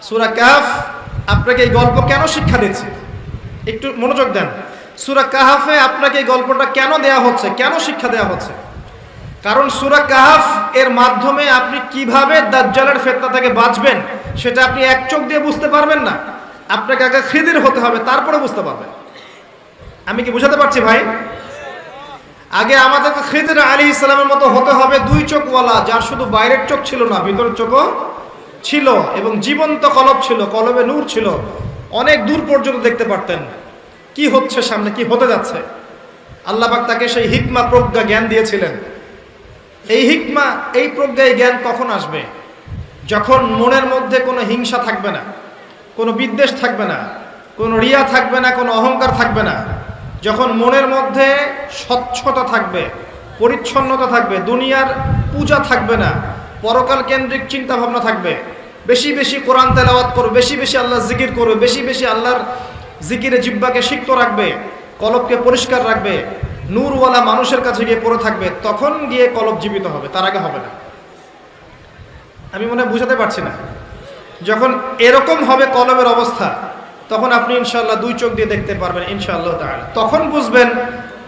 সূরা কাহফ আপনাকে এই গল্প কেন শিক্ষা দিচ্ছে? একটু মনোযোগ দেন। সূরা কাহফে আপনাকে এই গল্পটা কেন দেয়া হচ্ছে, কেন শিক্ষা দেয়া হচ্ছে? কারণ সূরা কাহফ এর মাধ্যমে আপনি কিভাবে দাজ্জালের ফিতনা থেকে বাঁচবেন সেটা আপনি এক চোখ দিয়ে বুঝতে পারবেন না। আপনাকে আগে খিদির হতে হবে, তারপরে বুঝতে পারবেন। আমি কি বুঝাতে পারছি ভাই? আগে আমাদেরকে খিদির আলাইহিস সালামের মতো হতে হবে, দুই চোখওয়ালা, যার শুধু বাইরের চোখ ছিল না, ভিতরের চোখও ছিল, এবং জীবন্ত কলব ছিল, কলবে নূর ছিল, অনেক দূর পর্যন্ত দেখতে পারতেন কি হচ্ছে সামনে, কি হতে যাচ্ছে। আল্লাহ পাক তাকে সেই হিকমা, প্রজ্ঞা, জ্ঞান দিয়েছিলেন। এই হিকমা, এই প্রজ্ঞা, এই জ্ঞান কখন আসবে? যখন মনের মধ্যে কোনো হিংসা থাকবে না, কোনো বিদ্বেষ থাকবে না, কোনো রিয়া থাকবে না, কোনো অহংকার থাকবে না। যখন মনের মধ্যে স্বচ্ছতা থাকবে, পরিচ্ছন্নতা থাকবে, দুনিয়ার পূজা থাকবে না, পরকাল কেন্দ্রিক চিন্তা ভাবনা থাকবে, বেশি বেশি কোরআন তেলাওয়াত করবে, বেশি বেশি আল্লাহ জিকির করবে, বেশি বেশি আল্লাহর জিকিরে জিহ্বাকে সিক্ত রাখবে, কলবকে পরিষ্কার রাখবে, নূরওয়ালা মানুষের কাছে গিয়ে পড়ে থাকবে, তখন গিয়ে কলব জীবিত হবে, তার আগে হবে না। আমি মনে হয় বুঝাতে পারছি না। যখন এরকম হবে কলবের অবস্থা, তখন আপনি ইনশাআল্লাহ দুই চোখ দিয়ে দেখতে পারবেন ইনশাআল্লাহ তাআলা। তখন বুঝবেন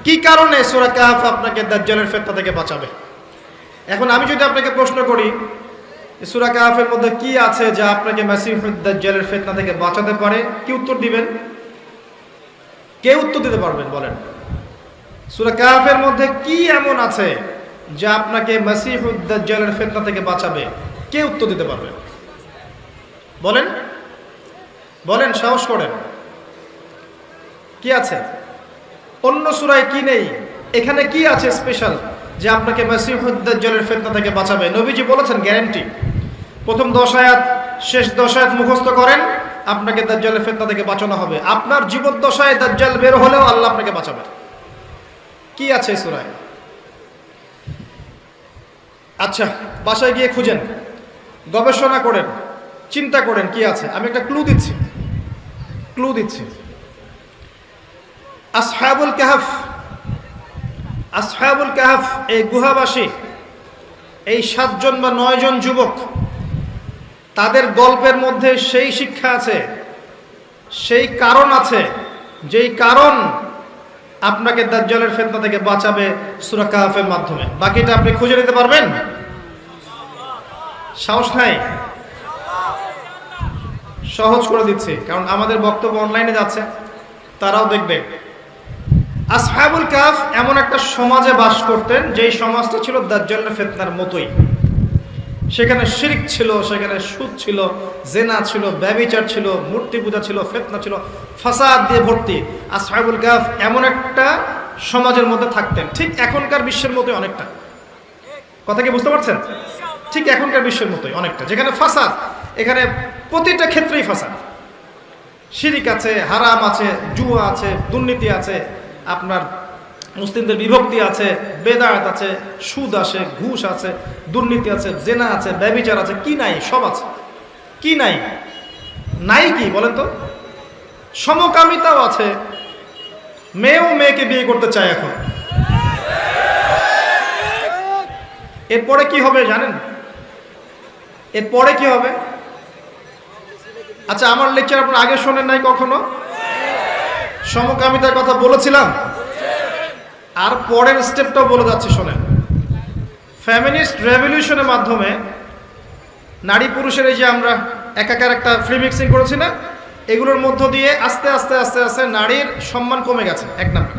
কি কারণে সূরা কাহফ আপনাকে দাজ্জালের ফিতনা থেকে বাঁচাবে। এখন আমি যদি আপনাকে প্রশ্ন করি সূরা কাহফের মধ্যে কি আছে যা আপনাকে মাসিহুদ দাজ্জালের ফিতনা থেকে বাঁচাতে পারে, কি উত্তর দিবেন? কে উত্তর দিতে পারবেন বলেন? সূরা কাহফের মধ্যে কি এমন আছে যা আপনাকে মাসিহুদ দাজ্জালের ফিতনা থেকে বাঁচাবে? কে উত্তর দিতে পারবেন? বলেন বলেন, সাহস করেন। কি আছে? অন্য সূরায় কি নেই? এখানে কি আছে স্পেশাল যে আপনাকে মাসিহুদ দাজ্জালের ফিতনা থেকে বাঁচাবে? নবীজি বলেছেন গ্যারান্টি। প্রথম 10 আয়াত, শেষ 10 আয়াত মুখস্থ করেন, আপনাকে দাজ্জালের ফিতনা থেকে বাঁচানো হবে। আপনার জীবদ্দশায় দাজ্জাল বের হলেও আল্লাহ আপনাকে বাঁচাবে। কি আছে এই সূরায়? আচ্ছা, বাসায় গিয়ে খুঁজেন, গবেষণা করেন, চিন্তা করেন কি আছে। আমি একটা ক্লু দিচ্ছি। আসহাবুল কাহফ, এই গুহাবাসী, এই 7 জন বা 9 জন যুবক, তাদের গল্পের মধ্যে সেই শিক্ষা আছে, সেই কারণ আছে, যেই কারণ আপনাকে দাজ্জালের ফিতনা থেকে বাঁচাবে সূরা কাহফের মাধ্যমে। বাকিটা আপনি খুঁজে নিতে পারবেন? সাহস নাই? সহজ করে দিচ্ছি, কারণ আমাদের বক্তব্য অনলাইনে যাচ্ছে, তারাও দেখবে। আসহাবুল কাহফ এমন একটা সমাজে বাস করতেন যেই সমাজটা ছিল দাজ্জালের ফিতনার মতোই। সেখানে শিরক ছিল, সেখানে সুদ ছিল, জেনা ছিল, ব্যভিচার ছিল, মূর্তি পূজা ছিল, ফিতনা ছিল, ফাসাদ দিয়ে ভর্তি। আসহাবুল কাহফ এমন একটা সমাজের মধ্যে থাকতেন, ঠিক এখনকার বিশ্বের মতোই অনেকটা। কথা কি বুঝতে পারছেন? ঠিক এখনকার বিশ্বের মতোই অনেকটা, যেখানে ফাসাদ, এখানে প্রতিটা ক্ষেত্রেই ফাসাদ। শিরক আছে, হারাম আছে, জুয়া আছে, দুর্নীতি আছে, আপনার মুসলিমদের বিভক্তি আছে, বেদাত আছে, সুদ আছে, ঘুষ আছে, দুর্নীতি আছে, জেনা আছে, ব্যভিচার আছে, কি নাই? সব আছে। কি নাই? নাই কি বলেন তো? সমকামিতাও আছে, মেয়েও মেয়েকে বিয়ে করতে চায় এখন। এরপরে কি হবে জানেন? এরপরে কি হবে? আচ্ছা, আমার লেকচার আপনার আগে শোনেন নাই কখনো? সমকামিতার কথা বলেছিলাম, আর পরের স্টেপটাও বলে যাচ্ছি শোনেন। ফেমিনিস্ট রেভলিউশনের মাধ্যমে নারী পুরুষের এই যে আমরা একাকার একটা ফ্রি মিক্সিং করেছি না, এগুলোর মধ্য দিয়ে আস্তে আস্তে আস্তে আস্তে নারীর সম্মান কমে গেছে, 1 নাম্বার।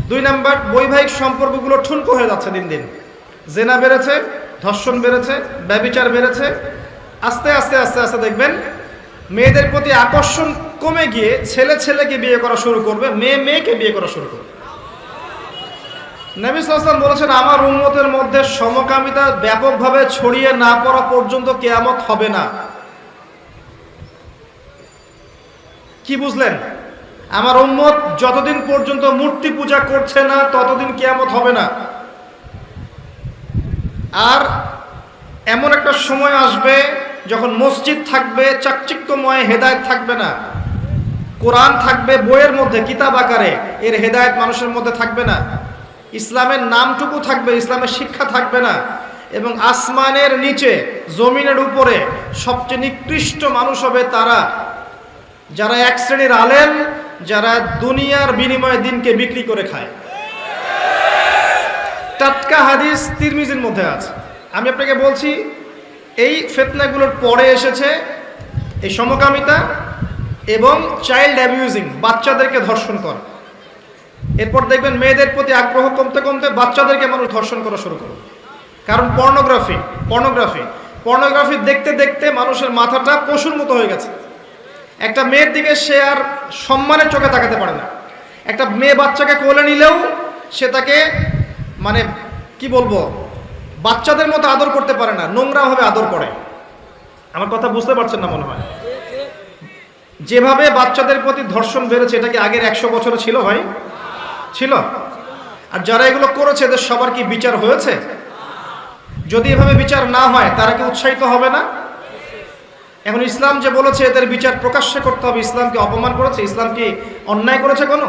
2 নাম্বার, বৈবাহিক সম্পর্কগুলো ঠুনকো হয়ে যাচ্ছে দিন দিন। জেনা বেড়েছে, ধর্ষণ বেড়েছে, ব্যভিচার বেড়েছে। আস্তে আস্তে আস্তে আস্তে দেখবেন মেয়েদের প্রতি আকর্ষণ কমে গিয়ে ছেলে ছেলেকে বিয়ে করা শুরু করবে, মেয়ে মেয়েকে বিয়ে করা শুরু করবে। নবী সাল্লাল্লাহু আলাইহি ওয়াসাল্লাম বলেছেন, আমার উম্মতের মধ্যে সমকামিতা ব্যাপকভাবে ছড়িয়ে না পড়া পর্যন্ত কিয়ামত হবে না। কি বুঝলেন? আমার উম্মত যতদিন পর্যন্ত মূর্তি পূজা করছে না ততদিন কিয়ামত হবে না। আর এমন একটা সময় আসবে যখন মসজিদ থাকবে চাকচিক্যময়, হেদায়েত থাকবে না। কোরআন থাকবে বইয়ের মধ্যে, কিতাব আকারে, এর হেদায়েত মানুষের মধ্যে থাকবে না। ইসলামের নামটুকু থাকবে, ইসলামের শিক্ষা থাকবে না। এবং আসমানের নিচে জমিনের উপরে সবচেয়ে নিকৃষ্ট মানুষ হবে তারা যারা এক শ্রেণীর আলেম, যারা দুনিয়ার বিনিময়ে দিনকে বিক্রি করে খায়। টাটকা হাদিস তিরমিজির মধ্যে আছে। আমি আপনাকে বলছি এই ফিতনাগুলোর পরে এসেছে এই সমকামিতা এবং চাইল্ড অ্যাবিউজিং, বাচ্চাদেরকে ধর্ষণ করা। এরপর দেখবেন মেয়েদের প্রতি আগ্রহ কমতে কমতে বাচ্চাদেরকে মানুষ ধর্ষণ করা শুরু করবে। কারণ পর্নোগ্রাফি দেখতে দেখতে মানুষের মাথাটা পশুর মতো হয়ে গেছে। একটা মেয়ের দিকে সে আর সম্মানের চোখে তাকাতে পারে না। একটা মেয়ে বাচ্চাকে কোলে নিলেও সে তাকে মানে কি বলবো, বাচ্চাদের মতো আদর করতে পারে না, নোংরাভাবে আদর করে। আমার কথা বুঝতে পারছেন না মনে হয়। যেভাবে বাচ্চাদের প্রতি ধর্ষণ বেড়েছে, এটা কি আগের 100 বছরে ছিল ভাই? ছিল? আর যারা এগুলো করেছে এদের সবার কি বিচার হয়েছে? যদি এভাবে বিচার না হয় তারা কি উৎসাহিত হবে না? এখন ইসলাম যে বলেছে এদের বিচার প্রকাশ্যে করতে হবে, ইসলাম কি অপমান করেছে? ইসলাম কি অন্যায় করেছে কোনো?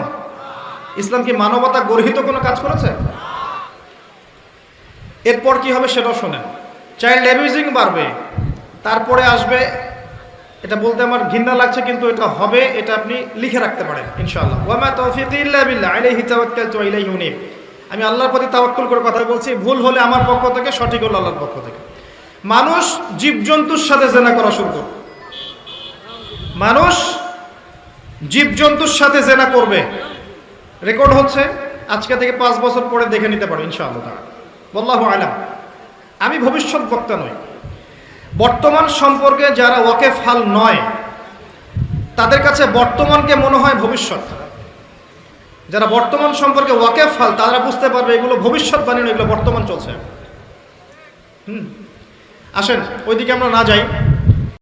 ইসলাম কি মানবতা গর্হিত কোনো কাজ করেছে? এরপর কি হবে সেটাও শোনেন। চাইল্ড অ্যাবিউজিং বাড়বে, তারপরে আসবে, এটা বলতে আমার ঘৃণা লাগছে কিন্তু এটা হবে, এটা আপনি লিখে রাখতে পারেন ইনশাআল্লাহ। ওয়া মা তাওফীকি ইল্লা বিল্লাহ আলাইহি তাওয়াক্কালতু ওয়া ইলাইহি উনীব। আমি আল্লাহর প্রতি তাওয়াক্কুল করে কথা বলছি, ভুল হলে আমার পক্ষ থেকে, সঠিক হলে আল্লাহর পক্ষ থেকে। মানুষ জীবজন্তুর সাথে জেনা করা শুরু করবে। মানুষ জীবজন্তুর সাথে জেনা করবে, রেকর্ড হচ্ছে। আজকে থেকে 5 বছর পরে দেখে নিতে পারো ইনশাআল্লাহ তাআলা। আল্লাহু আলাম। আমি ভবিষ্যৎ বক্তা নই। বর্তমান সম্পর্কে যারা ওয়াকেফ হাল নয় তাদের কাছে বর্তমানকে মনে হয় ভবিষ্যৎ। যারা বর্তমান সম্পর্কে ওয়াকেফ হাল তারা বুঝতে পারবে এগুলো ভবিষ্যৎবাণী নয়, এগুলো বর্তমান চলছে। আসেন ওইদিকে আমরা না যাই।